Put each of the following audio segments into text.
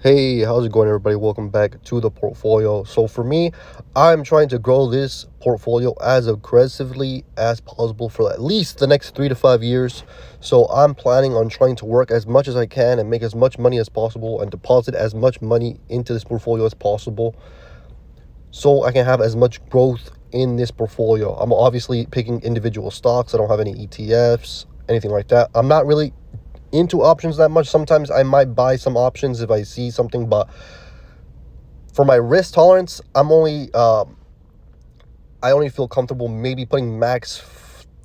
Hey, how's it going, everybody? Welcome back to the portfolio. So for me, I'm trying to grow this portfolio as aggressively as possible for at least the next 3 to 5 years. So I'm planning on trying to work as much as I can and make as much money as possible and deposit as much money into this portfolio as possible so I can have as much growth in this portfolio. I'm obviously picking individual stocks. I don't have any ETFs, anything like that. I'm not really into options that much. Sometimes I might buy some options if I see something, but for my risk tolerance, I only feel comfortable maybe putting max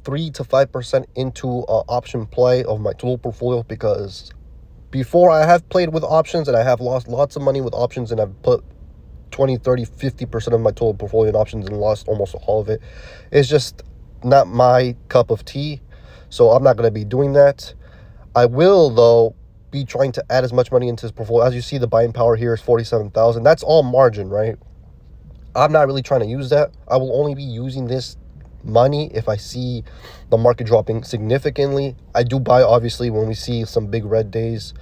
3 to 5% into option play of my total portfolio, because before I have played with options and I have lost lots of money with options, and I've put 20, 30, 50% of my total portfolio in options and lost almost all of it. It's just not my cup of tea, so I'm not going to be doing that. I will, though, be trying to add as much money into this portfolio. As you see, the buying power here is 47,000. That's all margin, right? I'm not really trying to use that. I will only be using this money if I see the market dropping significantly. I do buy, obviously, when we see some big red days,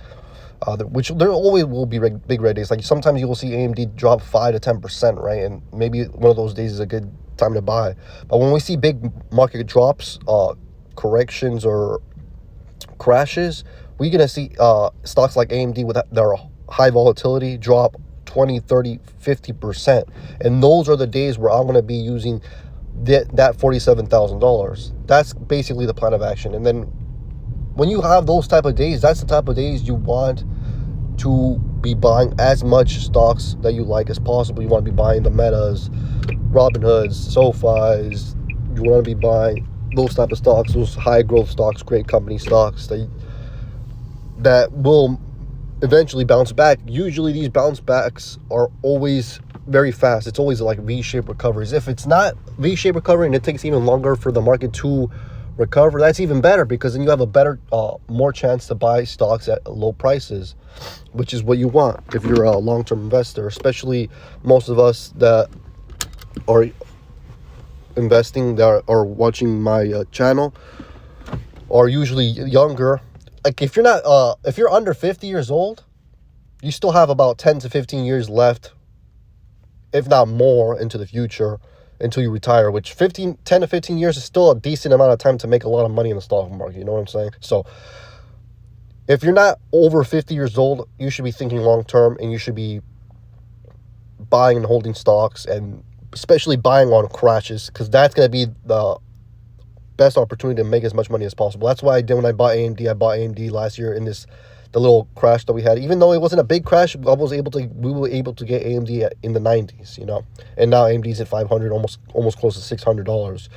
which there always will be big red days. Like sometimes you will see AMD drop 5 to 10%, right? And maybe one of those days is a good time to buy. But when we see big market drops, corrections, or crashes, we're going to see stocks like AMD with their high volatility drop 20, 30, 50%. And those are the days where I'm going to be using that $47,000. That's basically the plan of action. And then when you have those type of days, that's the type of days you want to be buying as much stocks that you like as possible. You want to be buying the Metas, Robinhoods, SoFis. You want to be buying those type of stocks, those high growth stocks, great company stocks that will eventually bounce back. Usually these bounce backs are always very fast. It's always like V-shaped recoveries. If it's not V-shaped recovery and it takes even longer for the market to recover, that's even better, because then you have a better more chance to buy stocks at low prices, which is what you want if you're a long-term investor. Especially most of us that are investing, that are watching my channel, are usually younger. Like if you're under 50 years old, you still have about 10 to 15 years left, if not more, into the future until you retire, which 10 to 15 years is still a decent amount of time to make a lot of money in the stock market. You know what I'm saying? So if you're not over 50 years old, you should be thinking long term, and you should be buying and holding stocks, and especially buying on crashes, because that's going to be the best opportunity to make as much money as possible. That's why I did when I bought AMD. I bought AMD last year in the little crash that we had. Even though it wasn't a big crash, we were able to get AMD in the 90s, and now AMD's at 500, almost close to $600.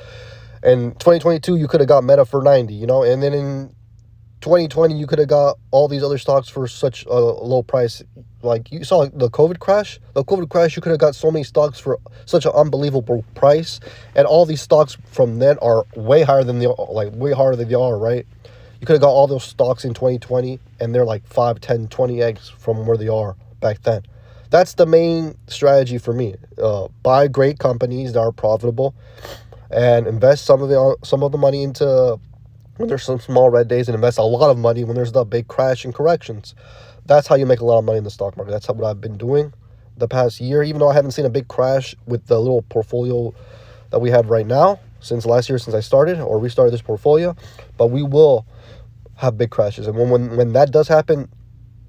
And 2022, you could have got Meta for 90, and then in 2020, you could have got all these other stocks for such a low price. Like you saw the COVID crash. You could have got so many stocks for such an unbelievable price, and all these stocks from then are way higher than they are, right? You could have got all those stocks in 2020, and they're like 5, 10, 20x from where they are back then. That's the main strategy for me. Buy great companies that are profitable, and invest some of the money into when there's some small red days, and invest a lot of money when there's the big crash and corrections. That's how you make a lot of money in the stock market. That's what I've been doing the past year, even though I haven't seen a big crash with the little portfolio that we have right now since last year, since I started or restarted this portfolio. But we will have big crashes. And when that does happen,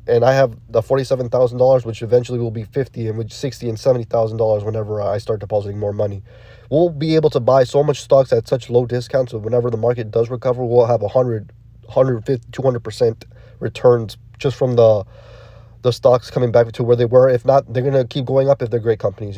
and I have the $47,000, which eventually will be 50 and with 60 and $70,000 whenever I start depositing more money, we'll be able to buy so much stocks at such low discounts. So whenever the market does recover, we'll have 100, 150, 200% returns just from the stocks coming back to where they were. If not, they're going to keep going up if they're great companies,